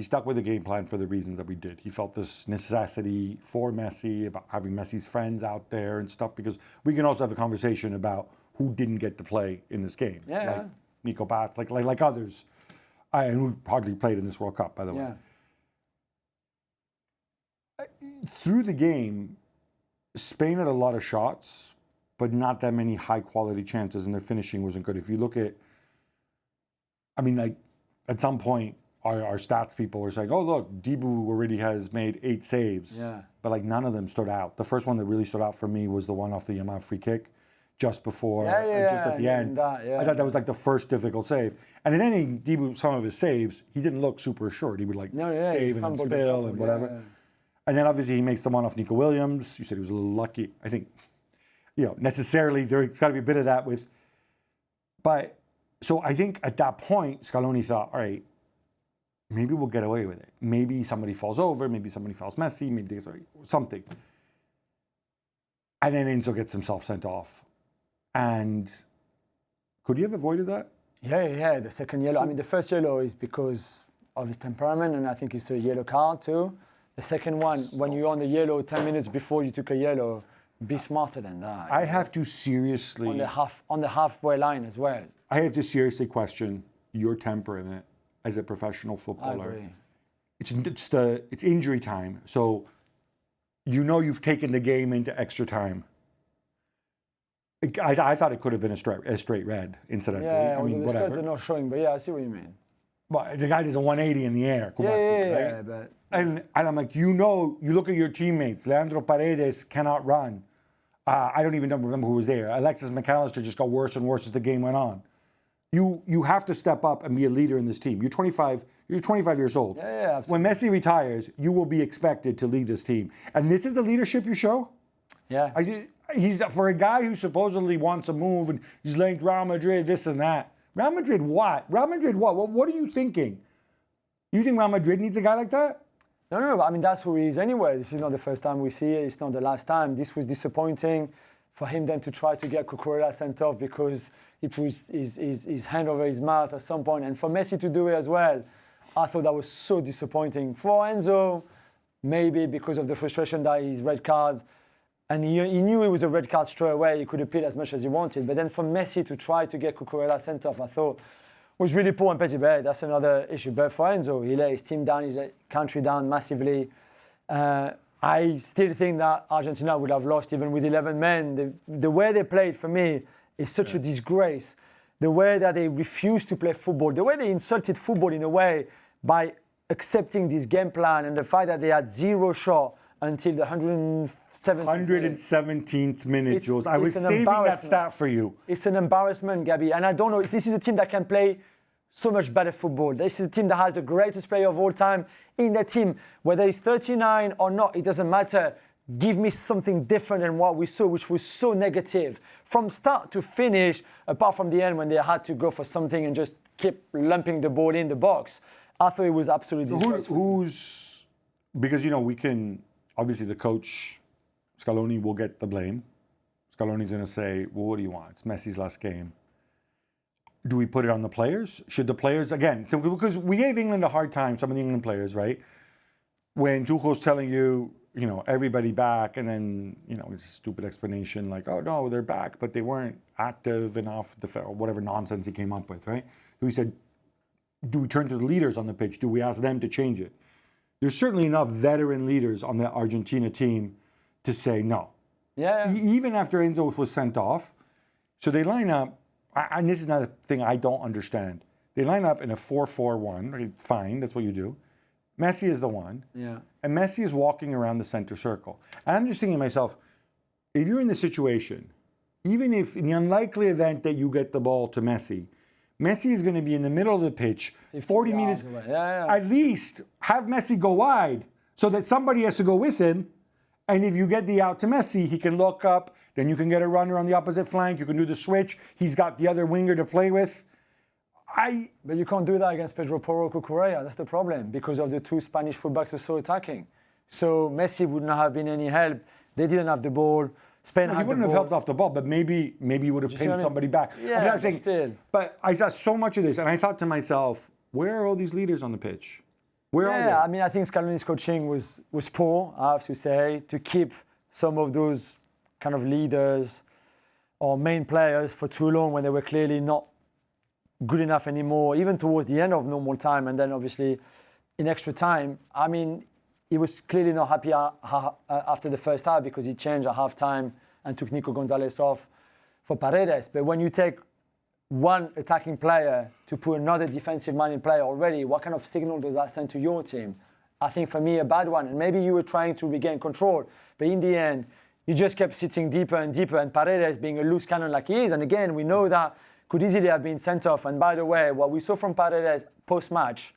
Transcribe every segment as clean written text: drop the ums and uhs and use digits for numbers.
he stuck with the game plan for the reasons that we did. He felt this necessity for Messi, about having Messi's friends out there and stuff, because we can also have a conversation about who didn't get to play in this game. Yeah. Like Nico Bats, like others, and who hardly played in this World Cup, by the way. Through the game, Spain had a lot of shots, but not that many high-quality chances, and their finishing wasn't good. If you look at, at some point, our stats people were saying, oh, look, Dibu already has made 8 saves. Yeah. But, like, none of them stood out. The first one that really stood out for me was the one off the Yamal free kick just before, just at the end. I thought that was, like, the first difficult save. And in any Dibu, some of his saves, he didn't look super assured. He would, like, save and then spill and whatever. Yeah. And then, obviously, he makes the one off Nico Williams. You said he was a little lucky. I think, necessarily there's got to be a bit of that with. But, so I think at that point, Scaloni thought, all right, maybe we'll get away with it. Maybe somebody falls over, maybe somebody fouls Messi, maybe something. And then Enzo gets himself sent off. And could he have avoided that? Yeah, the second yellow. The first yellow is because of his temperament, and I think it's a yellow card too. The second one, when you're on the yellow 10 minutes before you took a yellow, be smarter than that. I have to seriously... On the halfway line as well. I have to seriously question your temperament as a professional footballer. I agree. It's injury time, so you've taken the game into extra time. I thought it could have been a straight red, incidentally. Yeah, the stats are not showing, but yeah, I see what you mean. But the guy does a 180 in the air. Yeah, but... And I'm like, you look at your teammates. Leandro Paredes cannot run. I don't even remember who was there. Alexis McAllister just got worse and worse as the game went on. You have to step up and be a leader in this team. You're 25 years old. Yeah, absolutely. When Messi retires, you will be expected to lead this team. And this is the leadership you show? Yeah. He's for a guy who supposedly wants to move and he's linked Real Madrid, this and that. Real Madrid what? Real Madrid what? What are you thinking? You think Real Madrid needs a guy like that? No. That's who he is anyway. This is not the first time we see it. It's not the last time. This was disappointing for him then to try to get Cucurella sent off because it was his hand over his mouth at some point. And for Messi to do it as well, I thought that was so disappointing. For Enzo, maybe because of the frustration that his red card, and he knew it was a red card straight away. He could appeal as much as he wanted. But then for Messi to try to get Cucurella sent off, I thought was really poor and petty. But that's another issue. But for Enzo, he let his team down, his country down massively. I still think that Argentina would have lost even with 11 men. The way they played, for me, is such a disgrace. The way that they refused to play football, the way they insulted football in a way by accepting this game plan and the fact that they had 0 shot until the 117th minute, Jules. I was saving that stat for you. It's an embarrassment, Gabby. And I don't know, this is a team that can play so much better football. This is a team that has the greatest player of all time in their team. Whether he's 39 or not, it doesn't matter. Give me something different than what we saw, which was so negative. From start to finish, apart from the end when they had to go for something and just keep lumping the ball in the box, I thought it was absolutely disgraceful. Because, we can... Obviously, the coach, Scaloni, will get the blame. Scaloni's going to say, well, what do you want? It's Messi's last game. Do we put it on the players? Should the players, again, because we gave England a hard time, some of the England players, right? When Tuchel's telling you, everybody back, and then, it's a stupid explanation like, oh, no, they're back, but they weren't active enough, or whatever nonsense he came up with, right? So he said, do we turn to the leaders on the pitch? Do we ask them to change it? There's certainly enough veteran leaders on the Argentina team to say no. Yeah. Even after Enzo was sent off, so they line up, and this is not a thing I don't understand. They line up in a 4-4-1, right? Fine, that's what you do. Messi is the one. Yeah. And Messi is walking around the center circle. And I'm just thinking to myself, if you're in the situation, even if in the unlikely event that you get the ball to Messi is going to be in the middle of the pitch, 40 meters. At least have Messi go wide so that somebody has to go with him. And if you get the out to Messi, he can look up. Then you can get a runner on the opposite flank. You can do the switch. He's got the other winger to play with. But you can't do that against Pedro Porro Cucurella. That's the problem because of the 2 Spanish fullbacks are so attacking. So Messi would not have been any help. They didn't have the ball. Spain he wouldn't have helped off the ball, but maybe he would have pinned somebody back. Yeah, still. But I saw so much of this, and I thought to myself, where are all these leaders on the pitch? Where are they? Yeah, I mean, I think Scaloni's coaching was poor, I have to say, to keep some of those kind of leaders or main players for too long when they were clearly not good enough anymore, even towards the end of normal time, and then obviously in extra time. I mean, he was clearly not happy after the first half because he changed at halftime and took Nico Gonzalez off for Paredes. But when you take one attacking player to put another defensive-minded player already, what kind of signal does that send to your team? I think for me, a bad one. And maybe you were trying to regain control, but in the end, you just kept sitting deeper and deeper, and Paredes being a loose cannon like he is, and again, we know that could easily have been sent off. And by the way, what we saw from Paredes post-match,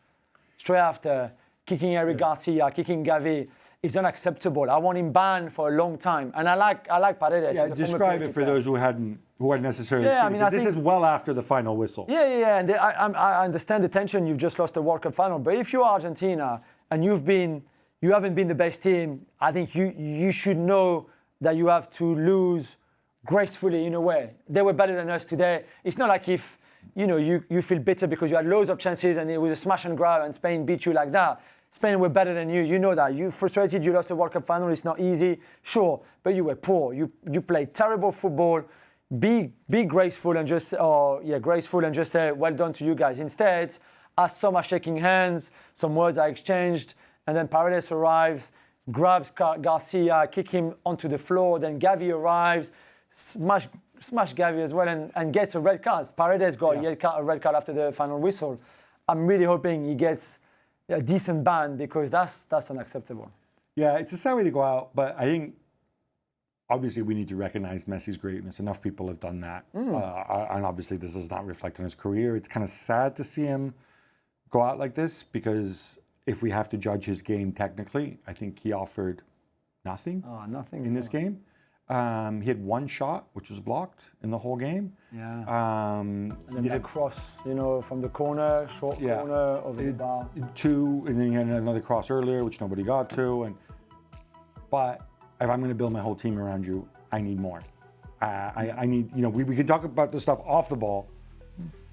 straight after, kicking Eric Garcia, kicking Gavi, is unacceptable. I want him banned for a long time. And I like Paredes. Yeah, describe it for those who hadn't necessarily seen I mean, it. This is well after the final whistle. Yeah. And I understand the tension. You've just lost the World Cup final. But if you're Argentina and you haven't been the best team, I think you should know that you have to lose gracefully in a way. They were better than us today. It's not like if you feel bitter because you had loads of chances and it was a smash and grab and Spain beat you like that. Spain were better than you. You know that. You frustrated. You lost the World Cup final. It's not easy, sure, but you were poor. You played terrible football. Be graceful and just say well done to you guys. Instead, as some are shaking hands, some words are exchanged, and then Paredes arrives, grabs Garcia, kick him onto the floor. Then Gavi arrives, smash Gavi as well, and gets a red card. Paredes got a red card after the final whistle. I'm really hoping he gets a decent ban because that's unacceptable. Yeah, it's a sad way to go out, but I think obviously we need to recognize Messi's greatness. Enough people have done that. And obviously this does not reflect on his career. It's kind of sad to see him go out like this because if we have to judge his game technically, I think he offered nothing in this game. He had one shot, which was blocked in the whole game. Yeah. And then the cross, from the corner, short corner over the bar. Two, and then he had another cross earlier, which nobody got to. But if I'm going to build my whole team around you, I need more. I need, we can talk about this stuff off the ball,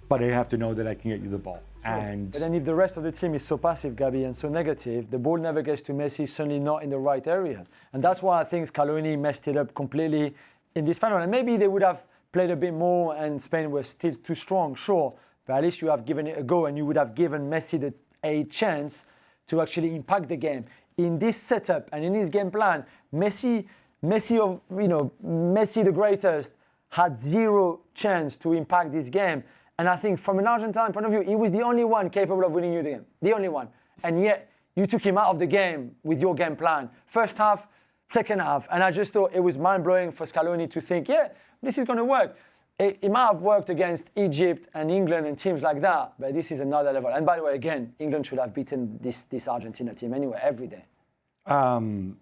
but I have to know that I can get you the ball. Sure. And but then if the rest of the team is so passive, Gabi, and so negative, the ball never gets to Messi, certainly not in the right area. And that's why I think Scaloni messed it up completely in this final. And maybe they would have played a bit more and Spain was still too strong, sure. But at least you have given it a go and you would have given Messi a chance to actually impact the game. In this setup and in his game plan, Messi the greatest, had zero chance to impact this game. And I think from an Argentine point of view, he was the only one capable of winning you the game. The only one. And yet, you took him out of the game with your game plan. First half, second half. And I just thought it was mind-blowing for Scaloni to think, this is going to work. It might have worked against Egypt and England and teams like that, but this is another level. And by the way, again, England should have beaten this Argentina team anyway, every day. In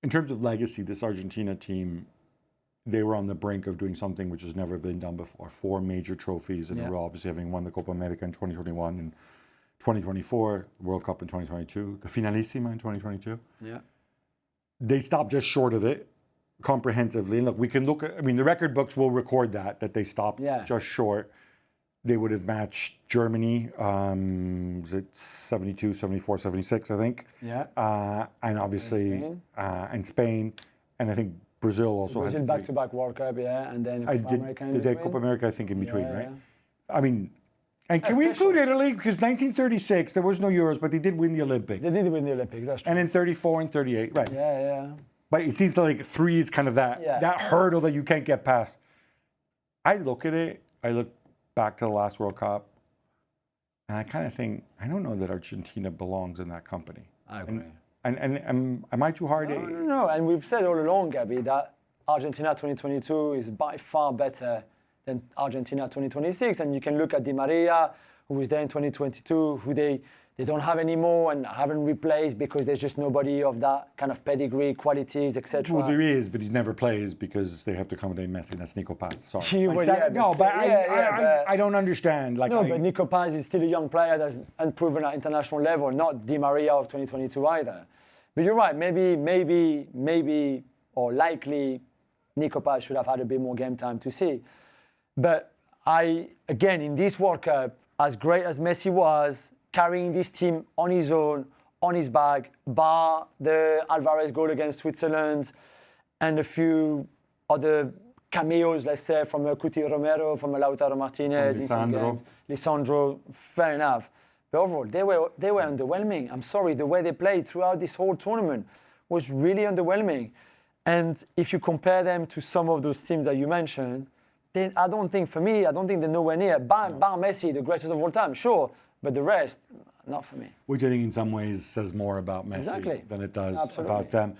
terms of legacy, this Argentina team, they were on the brink of doing something which has never been done before. 4 major trophies in a row, obviously having won the Copa America in 2021 and 2024, World Cup in 2022, the Finalissima in 2022. Yeah. They stopped just short of it comprehensively. And look, we can look at, the record books will record that they stopped just short. They would have matched Germany, was it 72, 74, 76, I think. Yeah. And obviously, and Spain. And I think Brazil also had back-to-back World Cup, and then Copa America in between. Did Copa America, I think, in between, right? Yeah. And can we include Italy? Because 1936, there was no Euros, but they did win the Olympics. They did win the Olympics, that's true. And in 34 and 38, right. Yeah. But it seems like 3 is kind of that hurdle that you can't get past. I look at it, I look back to the last World Cup, and I kind of think, I don't know that Argentina belongs in that company. I agree. And am I too hard? No. And we've said all along, Gabi, that Argentina 2022 is by far better than Argentina 2026. And you can look at Di Maria, who was there in 2022, who they don't have anymore and haven't replaced because there's just nobody of that kind of pedigree, qualities, etc. Well, there is, but he's never plays because they have to accommodate Messi. That's Nico Paz. Sorry. I don't understand. But Nico Paz is still a young player that's unproven at international level, not Di Maria of 2022 either. But you're right, maybe, or likely, Nico Paz should have had a bit more game time to see. But again, in this World Cup, as great as Messi was, carrying this team on his own, on his back, bar the Alvarez goal against Switzerland and a few other cameos, let's say, from Cuti Romero, from Lautaro Martinez, Lisandro, fair enough. But overall, they were underwhelming. I'm sorry, the way they played throughout this whole tournament was really underwhelming. And if you compare them to some of those teams that you mentioned, then I don't think they're nowhere near. Bar Messi, the greatest of all time, sure, but the rest, not for me. Which I think in some ways says more about Messi than it does about them.